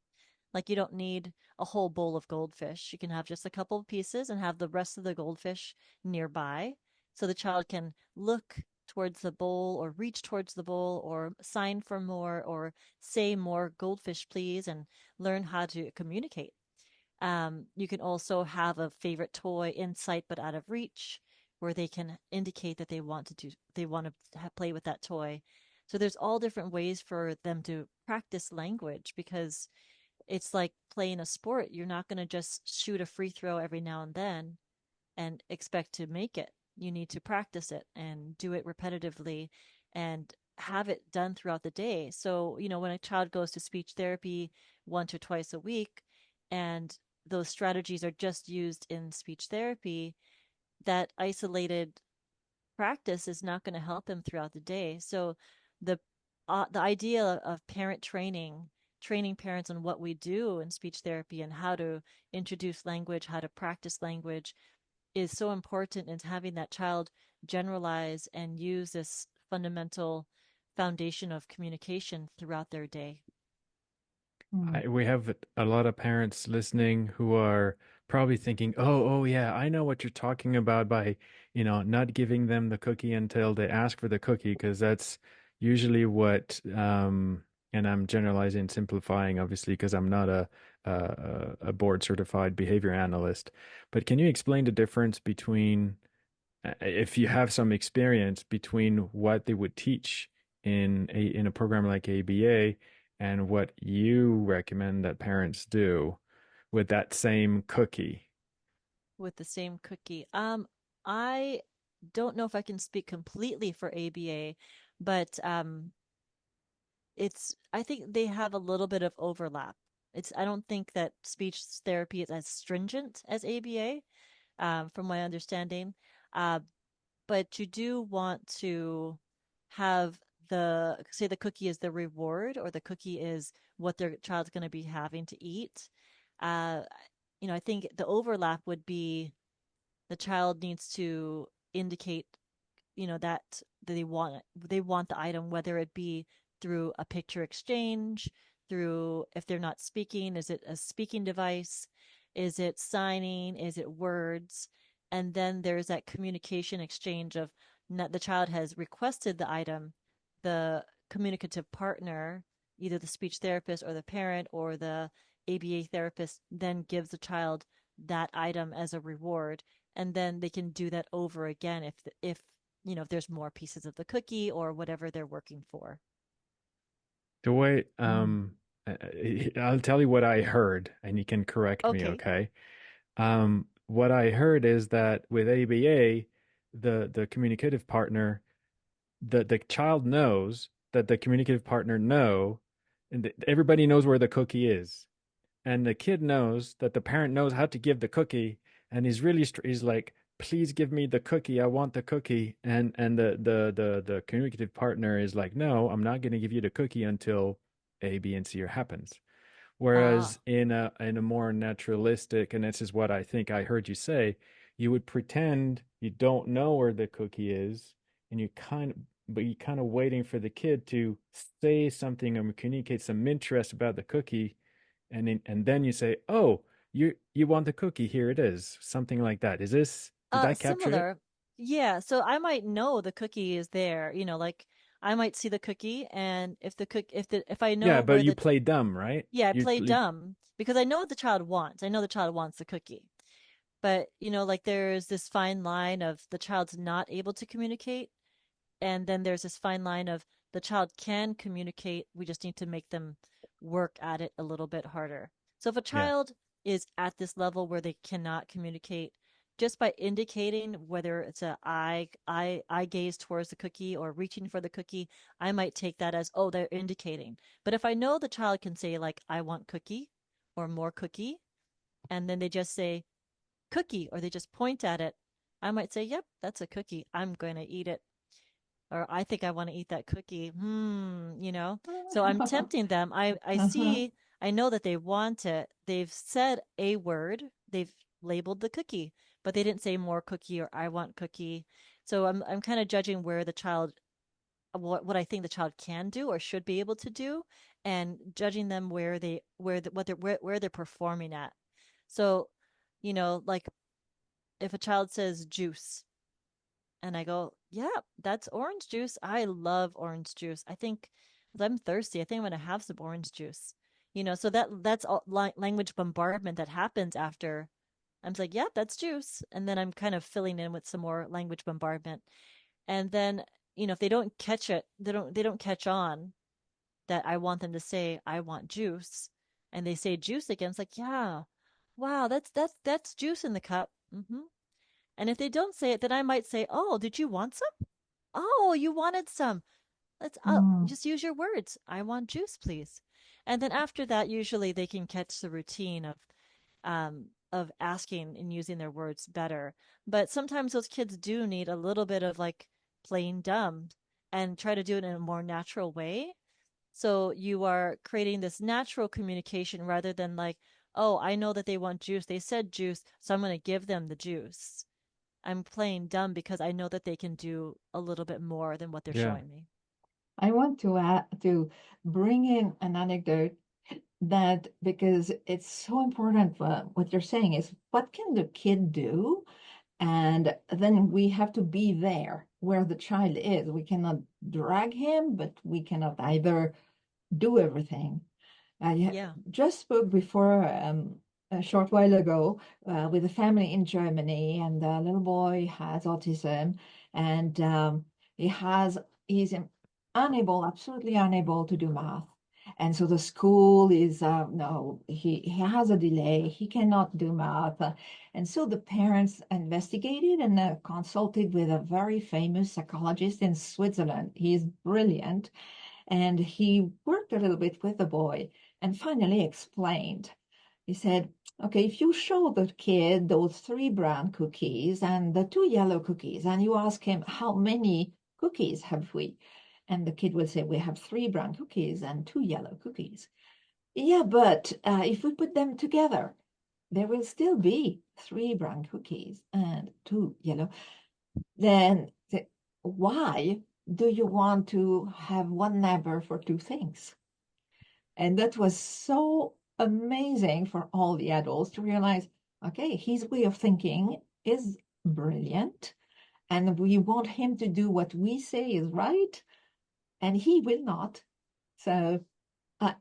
S2: Like you don't need a whole bowl of goldfish. You can have just a couple of pieces and have the rest of the goldfish nearby. So the child can look towards the bowl or reach towards the bowl or sign for more or say more goldfish, please, and learn how to communicate. You can also have a favorite toy in sight but out of reach, where they can indicate that they want to play with that toy. So there's all different ways for them to practice language, because it's like playing a sport. You're not going to just shoot a free throw every now and then and expect to make it. You need to practice it and do it repetitively and have it done throughout the day. So, when a child goes to speech therapy once or twice a week and those strategies are just used in speech therapy, that isolated practice is not going to help them throughout the day. So the the idea of parent training parents on what we do in speech therapy and how to introduce language, how to practice language, is so important in having that child generalize and use this fundamental foundation of communication throughout their day.
S1: We have a lot of parents listening who are probably thinking, "Oh, yeah, I know what you're talking about by, not giving them the cookie until they ask for the cookie," because that's usually what, and I'm generalizing, simplifying, obviously, because I'm not a board certified behavior analyst. But can you explain the difference between, if you have some experience, between what they would teach in a program like ABA and what you recommend that parents do with that same cookie?
S2: With the same cookie. I don't know if I can speak completely for ABA, but I think they have a little bit of overlap. I don't think that speech therapy is as stringent as ABA, from my understanding. Uh, but you do want to have say the cookie is the reward, or the cookie is what their child's going to be having to eat. Uh, I think the overlap would be the child needs to indicate, that they want the item, whether it be through a picture exchange, through, if they're not speaking, is it a speaking device, is it signing, is it words? And then there's that communication exchange of the child has requested the item, the communicative partner, either the speech therapist or the parent or the ABA therapist, then gives the child that item as a reward, and then they can do that over again if if there's more pieces of the cookie or whatever they're working for.
S1: The way,
S3: Mm.
S1: I'll tell you what I heard, and you can correct me,
S2: Okay.
S1: okay? What I heard is that with ABA, the communicative partner, the child knows that the communicative partner and everybody knows where the cookie is, and the kid knows that the parent knows how to give the cookie, and he's like, please give me the cookie, I want the cookie, and the communicative partner is like, no, I'm not going to give you the cookie until A, B, and C happens. Whereas
S2: Ah,
S1: in a more naturalistic, and this is what I think I heard you say, you would pretend you don't know where the cookie is, and you kind of waiting for the kid to say something or communicate some interest about the cookie, and then you say, "Oh, you want the cookie? Here it is." Something like that. Did I capture it?
S2: similar. Yeah, so I might know the cookie is there, like I might see the cookie, and if I
S1: Yeah,
S2: know
S1: but
S2: where
S1: you
S2: the
S1: play dumb, right?
S2: yeah, I play dumb because I know what the child wants. I know the child wants the cookie. But, like there's this fine line of the child's not able to communicate, and then there's this fine line of the child can communicate. We just need to make them work at it a little bit harder. So if a
S1: Yeah,
S2: child is at this level where they cannot communicate, just by indicating whether it's a eye gaze towards the cookie or reaching for the cookie, I might take that as, oh, they're indicating. But if I know the child can say like, I want cookie or more cookie, and then they just say cookie or they just point at it, I might say, yep, that's a cookie. I'm going to eat it. Or I think I want to eat that cookie. So I'm tempting them.
S3: Uh-huh.
S2: I know that they want it. They've said a word, they've labeled the cookie, but they didn't say more cookie or I want cookie. So I'm kind of judging where the child, what I think the child can do or should be able to do, and judging them where they're performing at. So, like if a child says juice, and I go, yeah, that's orange juice. I love orange juice. I think I'm thirsty. I think I'm gonna have some orange juice. So that's all language bombardment that happens after I'm like, yeah, that's juice, and then I'm kind of filling in with some more language bombardment, and then if they don't catch it, they don't catch on that I want them to say I want juice, and they say juice again. It's like, yeah, wow, that's juice in the cup. And if they don't say it, then I might say, oh, did you want some? Oh, you wanted some. Let's
S3: Mm.
S2: just use your words. I want juice, please. And then after that, usually they can catch the routine of asking and using their words better. But sometimes those kids do need a little bit of like playing dumb and try to do it in a more natural way. So you are creating this natural communication rather than like, oh, I know that they want juice. They said juice, so I'm going to give them the juice. I'm playing dumb because I know that they can do a little bit more than what they're
S1: yeah,
S2: showing me.
S3: I want to bring in an anecdote that because it's so important. What you're saying is what can the kid do? And then we have to be there where the child is. We cannot drag him, but we cannot either do everything. I
S2: Yeah.
S3: just spoke before a short while ago with a family in Germany, and the little boy has autism, and he's unable, absolutely unable to do math. And so the school is no, he has a delay. He cannot do math, and so the parents investigated and consulted with a very famous psychologist in Switzerland. He is brilliant, and he worked a little bit with the boy and finally explained. He said, okay, if you show the kid those three brown cookies and the two yellow cookies, and you ask him, how many cookies have we? And the kid will say, we have three brown cookies and two yellow cookies. Yeah, but if we put them together, there will still be three brown cookies and two yellow. Then why do you want to have one number for two things? And that was so amazing for all the adults to realize, okay, his way of thinking is brilliant. and we want him to do what we say is right, and he will not. So uh,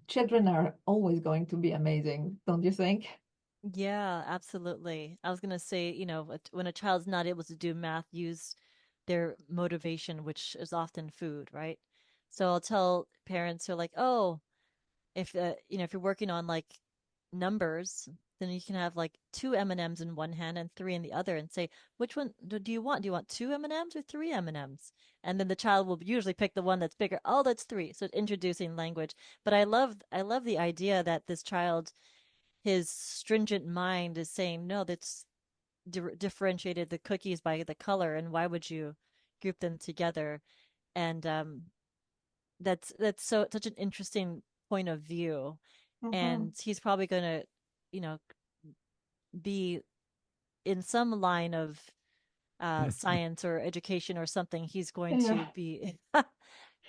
S3: children are always going to be amazing, don't you think?
S2: Yeah, absolutely. I was gonna say, when a child's not able to do math, use their motivation, which is often food, right? So I'll tell parents who are like, oh, if you're working on like numbers, then you can have like two M&Ms in one hand and three in the other, and say, which one do you want? Do you want two M&Ms or three M&Ms? And then the child will usually pick the one that's bigger. Oh, that's three. So introducing language. But I love the idea that this child, his stringent mind is saying, no, that's differentiated the cookies by the color, and why would you group them together? And that's so such an interesting point of view.
S3: Mm-hmm.
S2: And he's probably going to, you know, be in some line of science or education or something. He's going
S3: Yeah.
S2: to be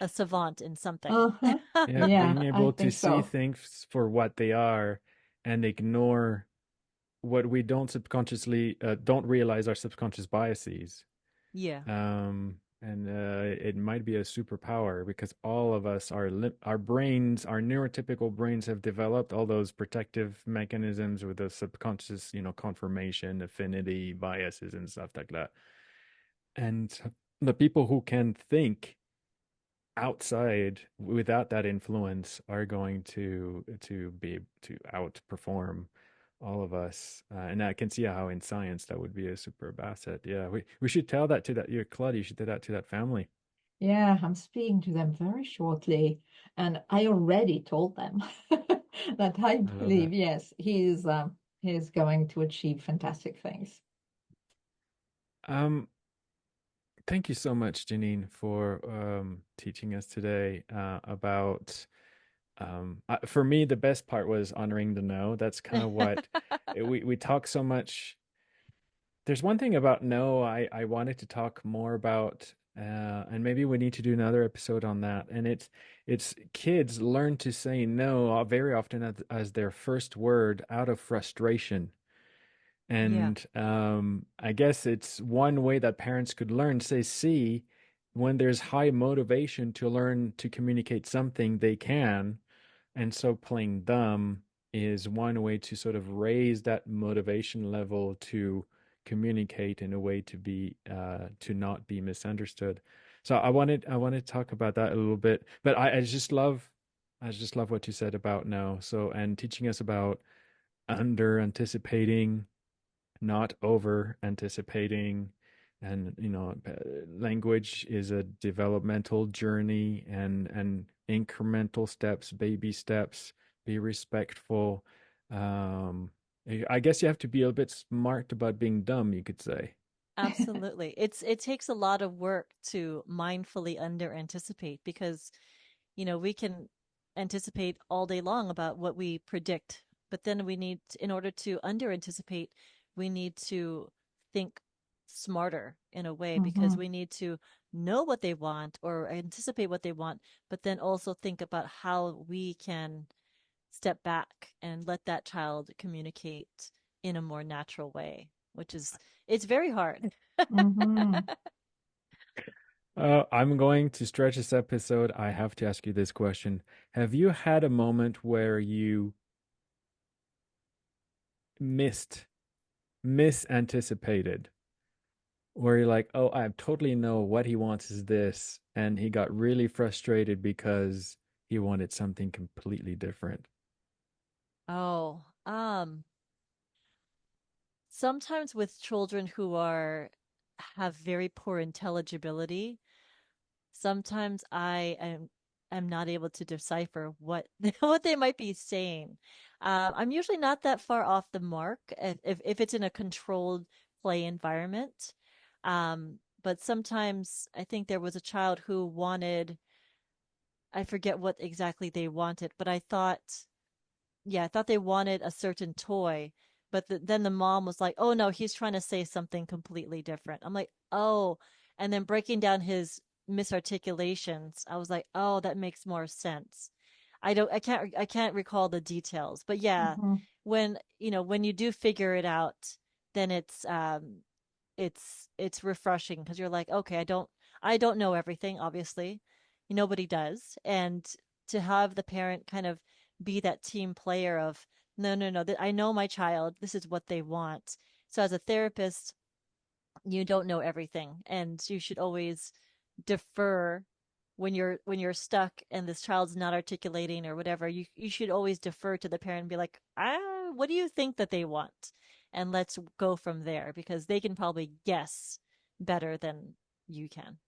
S2: a savant in something.
S3: Uh-huh.
S1: Yeah,
S3: Yeah,
S1: being
S3: I
S1: able to
S3: think
S1: see
S3: so.
S1: things for what they are and ignore what we don't realize our subconscious biases.
S2: Yeah,
S1: And it might be a superpower because all of us, our brains, our neurotypical brains have developed all those protective mechanisms with the subconscious, confirmation, affinity, biases, and stuff like that. And the people who can think outside without that influence are going to be to outperform all of us. And I can see how in science that would be a superb asset. Yeah, we should tell that to that your Claude. You should tell that to that family.
S3: Yeah, I'm speaking to them very shortly, and I already told them that I
S1: I love that.
S3: believe, yes, he's going to achieve fantastic things.
S1: Um, Thank you so much, Jeaneen, for teaching us today about. For me, the best part was honoring the no. That's kind of what we talk so much. There's one thing about no I wanted to talk more about, and maybe we need to do another episode on that. And it's kids learn to say no very often as their first word out of frustration.
S2: yeah,
S1: And I guess it's one way that parents could learn, say, see, when there's high motivation to learn to communicate something, they can. And so playing dumb is one way to sort of raise that motivation level to communicate in a way to not be misunderstood. So I wanted to talk about that a little bit, but I just love what you said about no. So and teaching us about under anticipating, not over anticipating. And language is a developmental journey, and incremental steps, baby steps. Be respectful. I guess you have to be a bit smart about being dumb, you could say.
S2: absolutely. It takes a lot of work to mindfully under anticipate, because we can anticipate all day long about what we predict, but then in order to under anticipate, we need to think smarter in a way, because
S3: Hmm.
S2: we need to know what they want or anticipate what they want, but then also think about how we can step back and let that child communicate in a more natural way, which is it's very hard.
S3: Hmm.
S1: I'm going to stretch this episode. I have to ask you this question. Have you had a moment where you missed, misanticipated, where you're like, oh, I totally know what he wants is this, and he got really frustrated because he wanted something completely different?
S2: Oh, sometimes with children who are have very poor intelligibility, sometimes I am not able to decipher what what they might be saying. I'm usually not that far off the mark if it's in a controlled play environment. But sometimes I think there was a child who wanted, I forget what exactly they wanted, but I thought they wanted a certain toy, but then the mom was like, "Oh no, he's trying to say something completely different." I'm like, "Oh," and then breaking down his misarticulations, I was like, "Oh, that makes more sense." I can't recall the details, but yeah,
S3: Hmm.
S2: when you do figure it out, then it's it's refreshing because you're like, okay, I don't know everything, obviously. Nobody does. And to have the parent kind of be that team player of, no, no, no, I know my child, this is what they want. So as a therapist, you don't know everything, and you should always defer when you're stuck and this child's not articulating or whatever. You should always defer to the parent and be like, what do you think that they want, and let's go from there, because they can probably guess better than you can.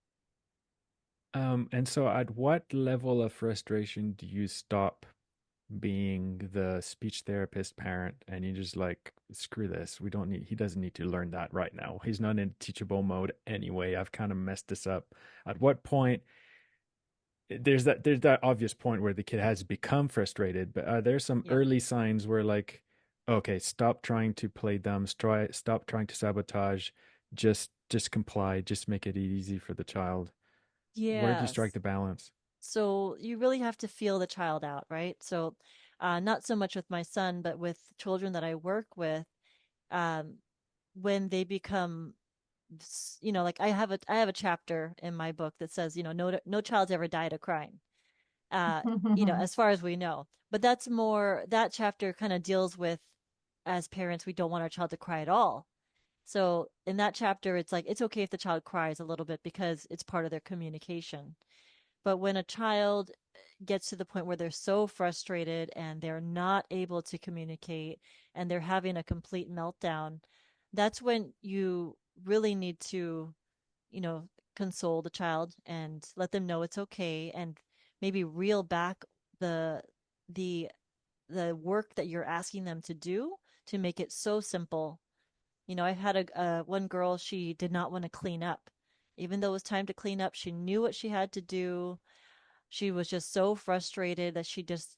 S1: And so at what level of frustration do you stop being the speech therapist parent and you just like, screw this. We don't need, he doesn't need to learn that right now. He's not in teachable mode anyway. I've kind of messed this up. At what point there's that obvious point where the kid has become frustrated, but are there some
S2: Yeah.
S1: early signs where like, okay, stop trying to play dumb, stop trying to sabotage, just comply, just make it easy for the child. Where do you strike
S2: Yes.
S1: the balance?
S2: So you really have to feel the child out, right? So not so much with my son, but with children that I work with, um, when they become, like I have a chapter in my book that says, no child's ever died of crying, uh as far as we know. But that's more, that chapter kind of deals with, as parents, we don't want our child to cry at all. So in that chapter, it's like it's okay if the child cries a little bit because it's part of their communication. But when a child gets to the point where they're so frustrated and they're not able to communicate and they're having a complete meltdown, that's when you really need to, you know, console the child and let them know it's okay, and maybe reel back the the the work that you're asking them to do to make it so simple. I had a one girl, she did not want to clean up. Even though it was time to clean up, she knew what she had to do. She was just so frustrated that she just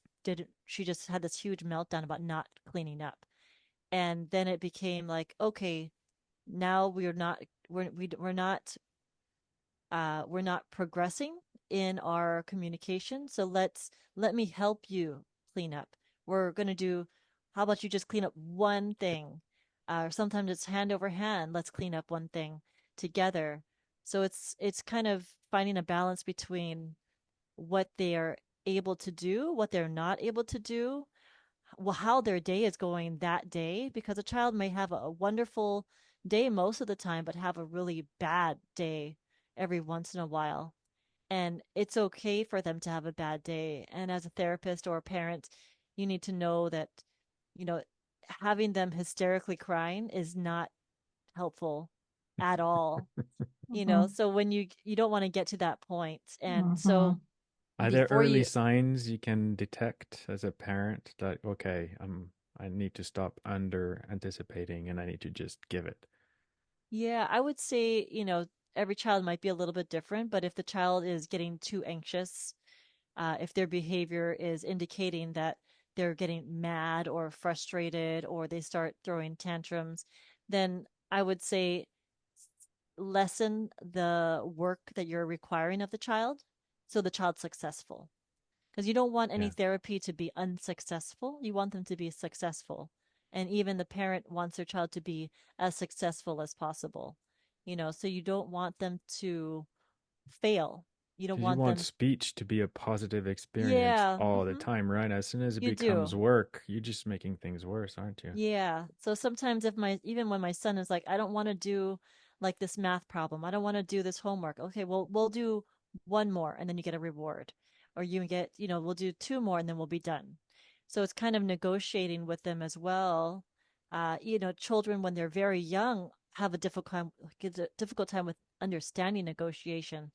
S2: had this huge meltdown about not cleaning up. And then it became like, okay, now we're not progressing in our communication. So let me help you clean up. We're going to do, how about you just clean up one thing? Or sometimes it's hand over hand, let's clean up one thing together. So it's kind of finding a balance between what they are able to do, what they're not able to do, well, how their day is going that day, because a child may have a wonderful day most of the time, but have a really bad day every once in a while. And it's okay for them to have a bad day. And as a therapist or a parent, you need to know that, you know, having them hysterically crying is not helpful at all. So when you don't want to get to that point. And so
S1: Are there
S2: before
S1: early
S2: you
S1: signs you can detect as a parent that, okay, I need to stop under anticipating and I need to just give it?
S2: Yeah, I would say, every child might be a little bit different, but if the child is getting too anxious, if their behavior is indicating that they're getting mad or frustrated, or they start throwing tantrums, then I would say lessen the work that you're requiring of the child so the child's successful. Because you don't want any
S1: Yeah.
S2: therapy to be unsuccessful. You want them to be successful. And even the parent wants their child to be as successful as possible. So you don't want them to fail. You don't
S1: Because you
S2: want
S1: want
S2: them,
S1: speech to be a positive experience
S2: yeah,
S1: all the time, right? As soon as it
S2: you
S1: becomes
S2: do.
S1: work, you're just making things worse, aren't you?
S2: Yeah. So sometimes even when my son is like, I don't want to do like this math problem, I don't want to do this homework. Okay, well, we'll do one more and then you get a reward. Or you get, we'll do two more and then we'll be done. So it's kind of negotiating with them as well. Children when they're very young have a difficult time with understanding negotiation.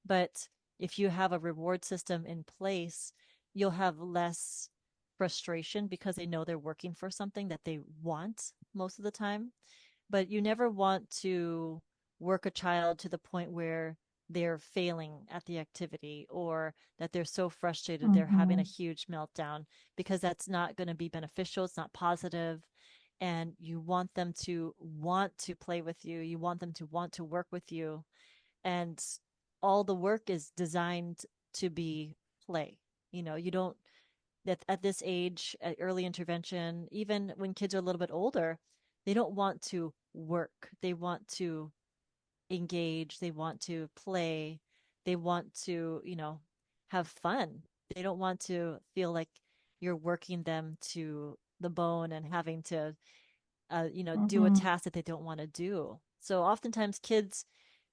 S2: But if you have a reward system in place, you'll have less frustration because they know they're working for something that they want most of the time. But you never want to work a child to the point where they're failing at the activity, or that they're so frustrated they're having a huge meltdown, because that's not going to be beneficial. It's not positive. And you want them to want to play with you. You want them to want to work with you. And all the work is designed to be play. You don't, that at this age, at early intervention, even when kids are a little bit older, they don't want to work. They want to engage, they want to play, they want to, have fun. They don't want to feel like you're working them to the bone and having to, do a
S3: Mm-hmm.
S2: task that they don't want to do. So oftentimes kids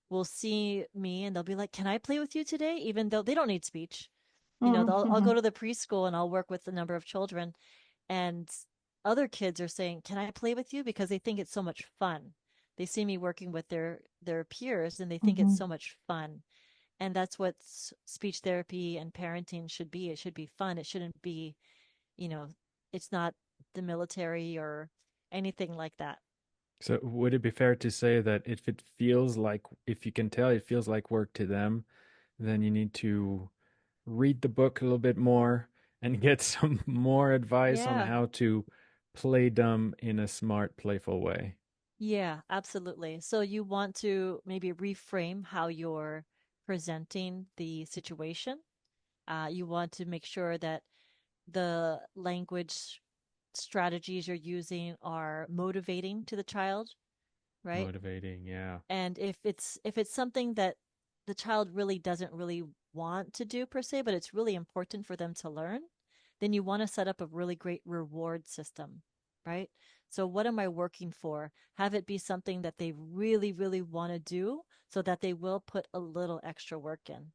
S2: will see me and they'll be like, "Can I play with you today?" Even though they don't need speech. I'll
S3: Mm-hmm.
S2: go to the preschool and I'll work with a number of children, and other kids are saying, "Can I play with you?" Because they think it's so much fun. They see me working with their peers and they think it's
S3: Mm-hmm.
S2: so much fun. And that's what speech therapy and parenting should be. It should be fun. It shouldn't be, you know, it's not the military or anything like that.
S1: So would it be fair to say that if it feels like, if you can tell it feels like work to them, then you need to read the book a little bit more and get some more advice on
S2: Yeah.
S1: how to play dumb in a smart, playful way?
S2: Yeah, absolutely. So you want to maybe reframe how you're presenting the situation. You want to make sure that the language strategies you're using are motivating to the child, right?
S1: Motivating, yeah.
S2: And if it's something that the child really doesn't really want to do per se, but it's really important for them to learn, then you want to set up a really great reward system, right? So what am I working for? Have it be something that they really, really want to do so that they will put a little extra work in.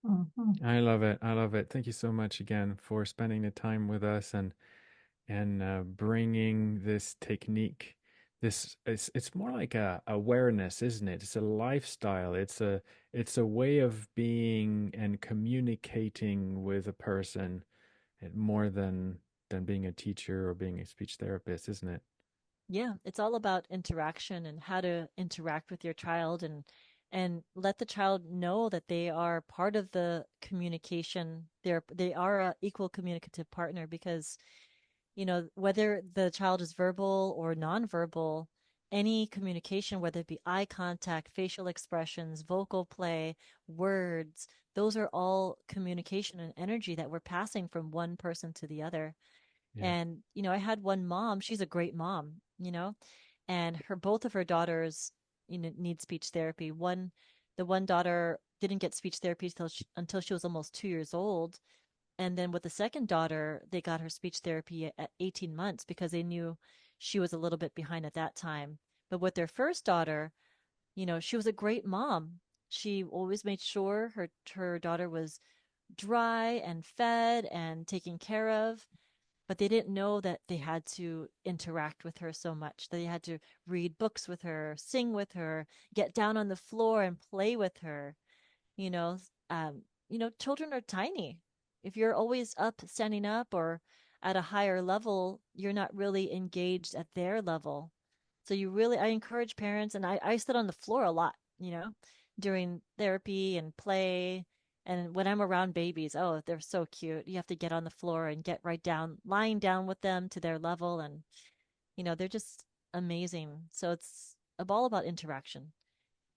S3: Mm-hmm.
S1: I love it. I love it. Thank you so much again for spending the time with us and bringing this technique. This it's more like a awareness, isn't it? It's a lifestyle. It's a way of being and communicating with a person, more than being a teacher or being a speech therapist, isn't it?
S2: Yeah, it's all about interaction and how to interact with your child and let the child know that they are part of the communication. They are a equal communicative partner because, whether the child is verbal or nonverbal, any communication, whether it be eye contact, facial expressions, vocal play, words, those are all communication and energy that we're passing from one person to the other.
S1: Yeah.
S2: And, I had one mom, she's a great mom, and both of her daughters, need speech therapy. The one daughter didn't get speech therapy until she was almost 2 years old. And then with the second daughter, they got her speech therapy at 18 months because they knew she was a little bit behind at that time. But with their first daughter, she was a great mom. She always made sure her daughter was dry and fed and taken care of, but they didn't know that they had to interact with her so much. They had to read books with her, sing with her, get down on the floor and play with her. You know, children are tiny. If you're always up, standing up, or at a higher level, you're not really engaged at their level. So I encourage parents, and I sit on the floor a lot, during therapy and play. And when I'm around babies, oh, they're so cute. You have to get on the floor and get right down, lying down with them to their level. And, they're just amazing. So it's all about interaction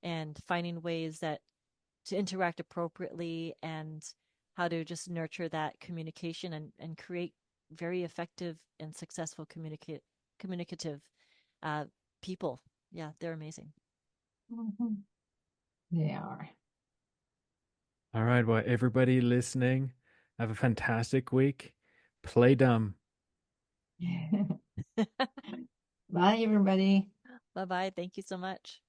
S2: and finding ways to interact appropriately and how to just nurture that communication and create very effective and successful communicative uh, people. Yeah, they're amazing.
S3: Mm-hmm. They are.
S1: All right. Well, everybody listening, have a fantastic week. Play dumb.
S3: Bye, everybody.
S2: Bye bye. Thank you so much.